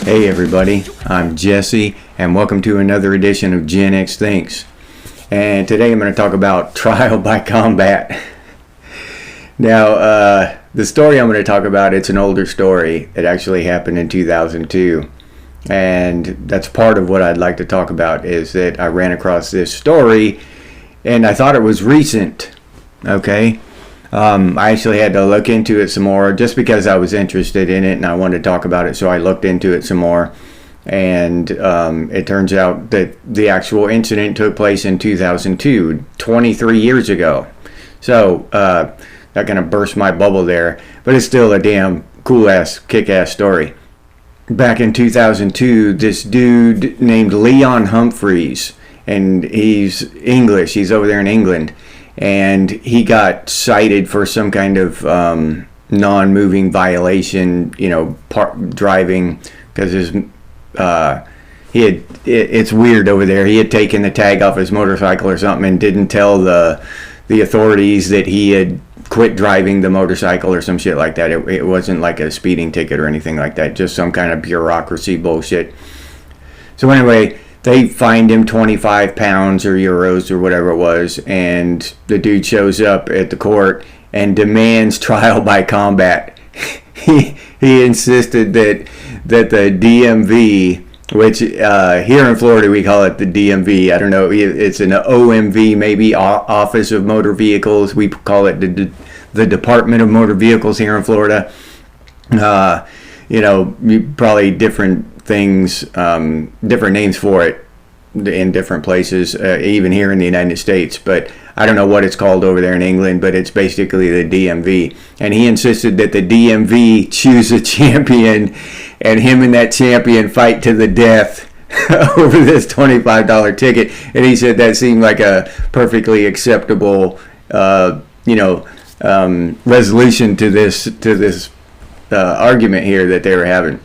Hey everybody, I'm Jesse, and welcome to another edition of Gen X Thinks. And today I'm going to talk about trial by combat. Now, the story I'm going to talk about, it's an older story. It actually happened in 2002. And that's part of what I'd like to talk about, is that I ran across this story and I thought it was recent. Okay? I actually had to look into it some more just because I was interested in it and I wanted to talk about it, so I looked into it some more. And it turns out that the actual incident took place in 2002, 23 years ago. So that kind of burst my bubble there, but it's still a damn cool-ass, kick-ass story. Back in 2002, this dude named Leon Humphreys, and he's English, he's over there in England, and he got cited for some kind of non-moving violation, driving, because it's weird over there. He had taken the tag off his motorcycle or something and didn't tell the authorities that he had quit driving the motorcycle or some shit like that. It wasn't like a speeding ticket or anything like that, just some kind of bureaucracy bullshit. So anyway, they fined him 25 pounds or euros or whatever it was, and the dude shows up at the court and demands trial by combat. He insisted that the DMV, which here in Florida we call it the DMV. I don't know, it's an OMV, maybe, Office of Motor Vehicles. We call it the Department of Motor Vehicles here in Florida. Probably different things, different names for it in different places, even here in the United States, but I don't know what it's called over there in England, but it's basically the DMV. And he insisted that the DMV choose a champion and him and that champion fight to the death over this $25 ticket. And he said that seemed like a perfectly acceptable resolution to this argument here that they were having.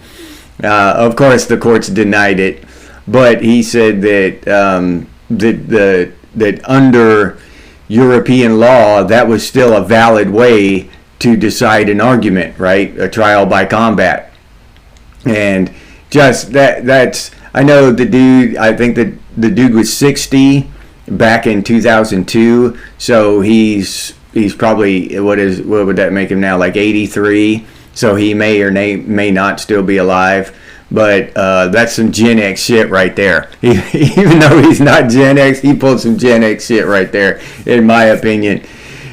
Of course, the courts denied it, but he said that that under European law, that was still a valid way to decide an argument, right? A trial by combat. And just that's, I know the dude, I think that the dude was 60 back in 2002, so he's probably, what would that make him now, like 83? So he may or may not still be alive, but that's some Gen X shit right there. Even though he's not Gen X, he pulled some Gen X shit right there, in my opinion,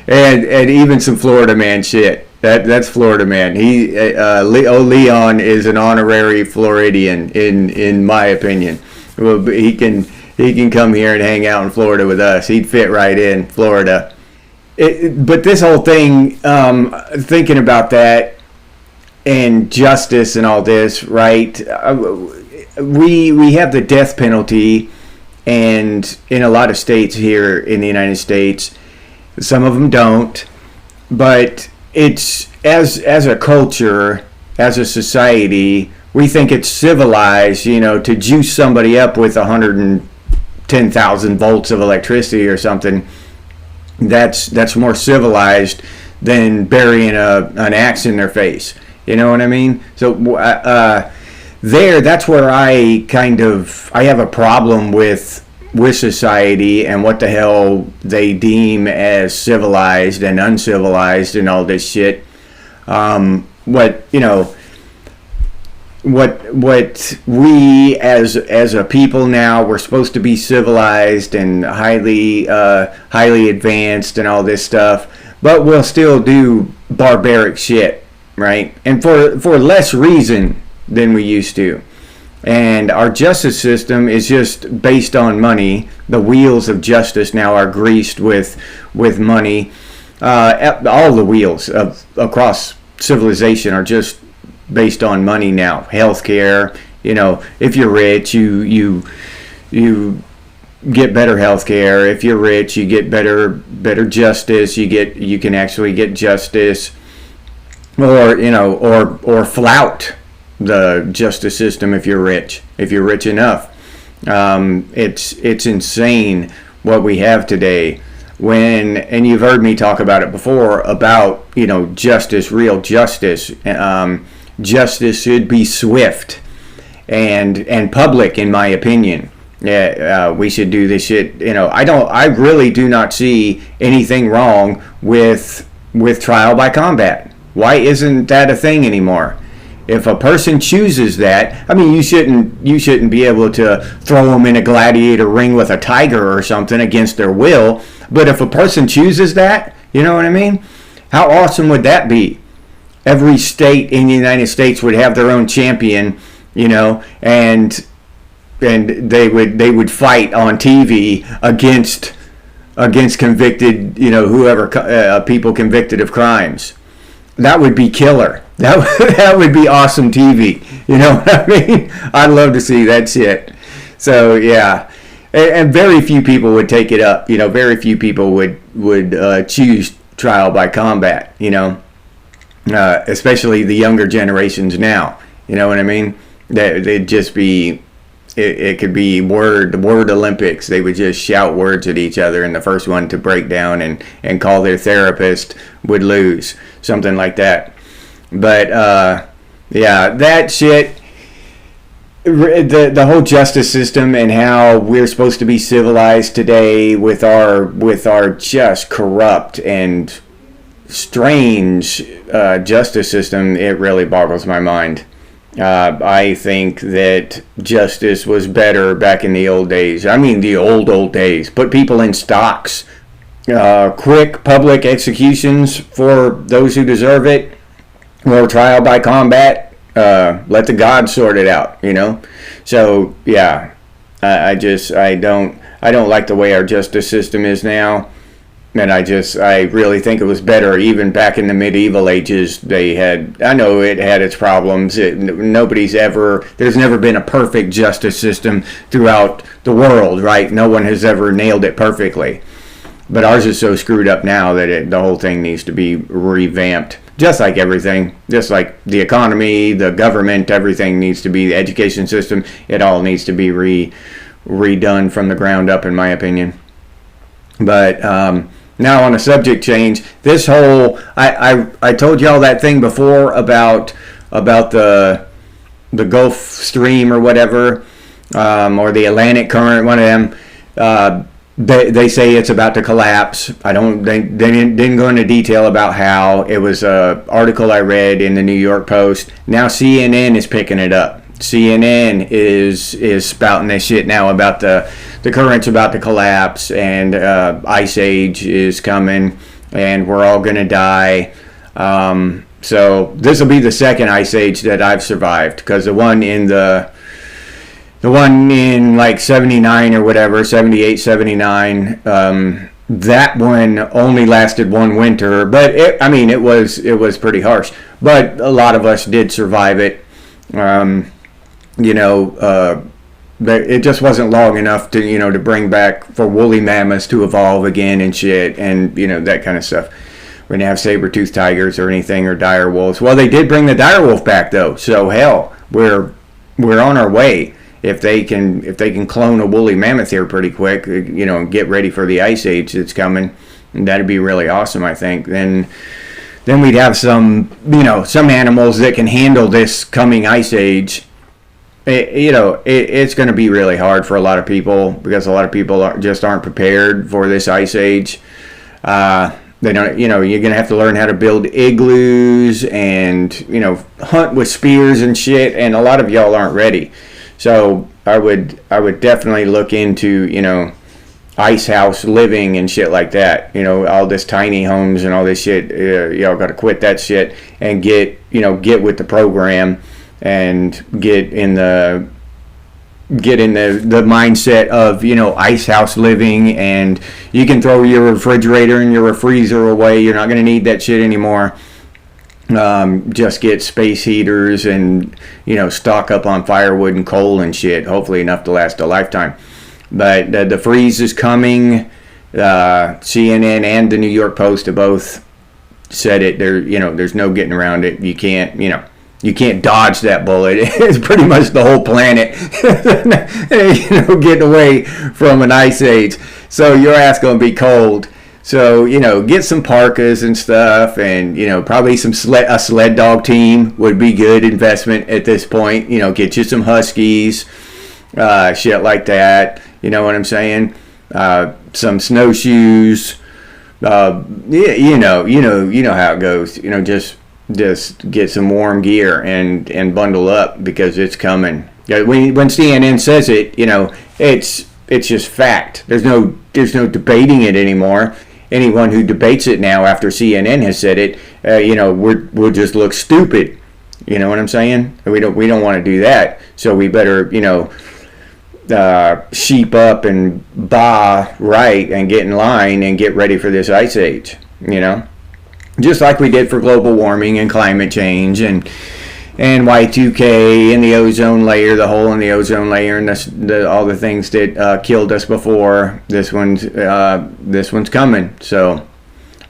and even some Florida man shit. That's Florida man. Leon is an honorary Floridian, in my opinion. Well, he can come here and hang out in Florida with us. He'd fit right in Florida. But this whole thing, thinking about that, and justice and all this, right? We have the death penalty, and in a lot of states here in the United States, some of them don't. But it's as a culture, as a society, we think it's civilized, to juice somebody up with 110,000 volts of electricity or something. That's more civilized than burying an axe in their face. You know what I mean? So that's where I have a problem with society and what the hell they deem as civilized and uncivilized and all this shit. What we as a people now, we're supposed to be civilized and highly advanced and all this stuff, but we'll still do barbaric shit. Right? And for less reason than we used to. And our justice system is just based on money. The wheels of justice now are greased with money. All the wheels across civilization are just based on money now. Healthcare, if you're rich, you get better healthcare. If you're rich, you get better justice. You can actually get justice. Or flout the justice system if you're rich enough. It's insane what we have today. And you've heard me talk about it before about justice, real justice. Justice should be swift. and public, in my opinion. Yeah, we should do this shit. I really do not see anything wrong with trial by combat. Why isn't that a thing anymore? If a person chooses that, I mean, you shouldn't be able to throw them in a gladiator ring with a tiger or something against their will. But if a person chooses that, you know what I mean? How awesome would that be? Every state in the United States would have their own champion, and they would fight on TV against convicted, whoever, people convicted of crimes. That would be killer. That would be awesome TV. You know what I mean? I'd love to see that shit. So yeah, and very few people would take it up. Very few people would choose trial by combat. Especially the younger generations now. You know what I mean? They'd just be. It could be word Olympics. They would just shout words at each other, and the first one to break down and call their therapist would lose. Something like that. But yeah, that shit, the whole justice system and how we're supposed to be civilized today with our just corrupt and strange justice system, it really boggles my mind. I think that justice was better back in the old days. I mean, the old days. Put people in stocks. Quick public executions for those who deserve it. Or trial by combat. Let the gods sort it out, So, yeah. I don't like the way our justice system is now. And I really think it was better even back in the medieval ages. I know it had its problems. There's never been a perfect justice system throughout the world, right? No one has ever nailed it perfectly. But ours is so screwed up now that the whole thing needs to be revamped. Just like everything. Just like the economy, the government, everything needs to be, the education system, it all needs to be redone from the ground up, in my opinion. But, now on a subject change, this whole, I told y'all that thing before about the Gulf Stream or whatever, or the Atlantic Current, one of them. They say it's about to collapse. They didn't go into detail about how. It was an article I read in the New York Post. Now CNN is picking it up. CNN is spouting this shit now about the current's about to collapse and ice age is coming and we're all gonna die. So this will be the second ice age that I've survived, because the one in like 79 or whatever, 78, 79, that one only lasted one winter, but it was pretty harsh. But a lot of us did survive it. But it just wasn't long enough to bring back for woolly mammoths to evolve again and shit, and that kind of stuff. We didn't have saber-toothed tigers or anything, or dire wolves. Well, they did bring the dire wolf back though, so hell, we're on our way. If they can clone a woolly mammoth here pretty quick, and get ready for the ice age that's coming, that'd be really awesome. I think then we'd have some animals that can handle this coming ice age. It's going to be really hard for a lot of people, because a lot of people aren't prepared for this ice age. They don't, you're going to have to learn how to build igloos and, hunt with spears and shit. And a lot of y'all aren't ready. So I would definitely look into, ice house living and shit like that. All this tiny homes and all this shit. Y'all got to quit that shit and get with the program. And get in the mindset of ice house living, and you can throw your refrigerator and your freezer away. You're not going to need that shit anymore. Just get space heaters and stock up on firewood and coal and shit. Hopefully enough to last a lifetime. But the freeze is coming. CNN and the New York Post have both said it. There's no getting around it. You can't You can't dodge that bullet. It's pretty much the whole planet, getting away from an ice age. So your ass gonna be cold. So, get some parkas and stuff, and, probably a sled dog team would be good investment at this point. Get you some Huskies, shit like that. You know what I'm saying? Some snowshoes. Yeah, you know how it goes. Just get some warm gear and bundle up, because it's coming. When CNN says it, it's just fact. There's no debating it anymore. Anyone who debates it now after CNN has said it, we'll just look stupid. You know what I'm saying? We don't want to do that. So we better, sheep up and bah right and get in line and get ready for this ice age. Just like we did for global warming and climate change and Y2K and the ozone layer, the hole in the ozone layer, and all the things that killed us before. This one's coming. So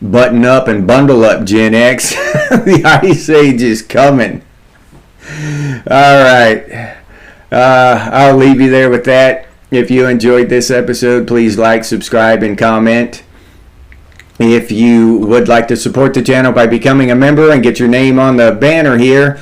button up and bundle up, Gen X. The ice age is coming. All right. I'll leave you there with that. If you enjoyed this episode, please like, subscribe, and comment. If you would like to support the channel by becoming a member and get your name on the banner here,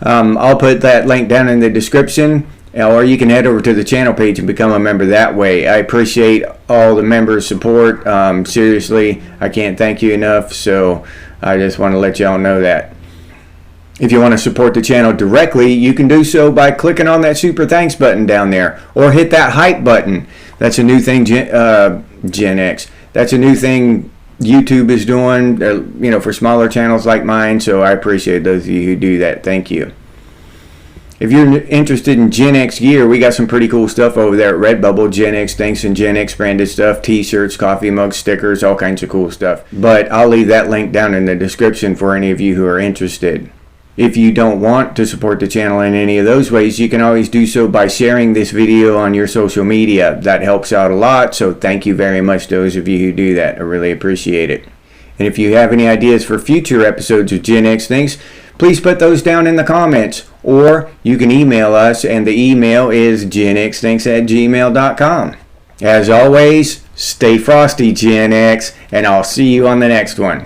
I'll put that link down in the description, or you can head over to the channel page and become a member that way. I appreciate all the members' support. Seriously, I can't thank you enough, so I just want to let y'all know that. If you want to support the channel directly, you can do so by clicking on that super thanks button down there, or hit that hype button. That's a new thing, Gen X. That's a new thing YouTube is doing, for smaller channels like mine, so I appreciate those of you who do that. Thank you. If you're interested in Gen X gear, we got some pretty cool stuff over there at Redbubble. Gen X Thinks and Gen X branded stuff, t-shirts, coffee mugs, stickers, all kinds of cool stuff. But I'll leave that link down in the description for any of you who are interested. If you don't want to support the channel in any of those ways, you can always do so by sharing this video on your social media. That helps out a lot, so thank you very much to those of you who do that. I really appreciate it. And if you have any ideas for future episodes of Gen X Thinks, please put those down in the comments, or you can email us, and the email is genxthinks@gmail.com. As always, stay frosty, Gen X, and I'll see you on the next one.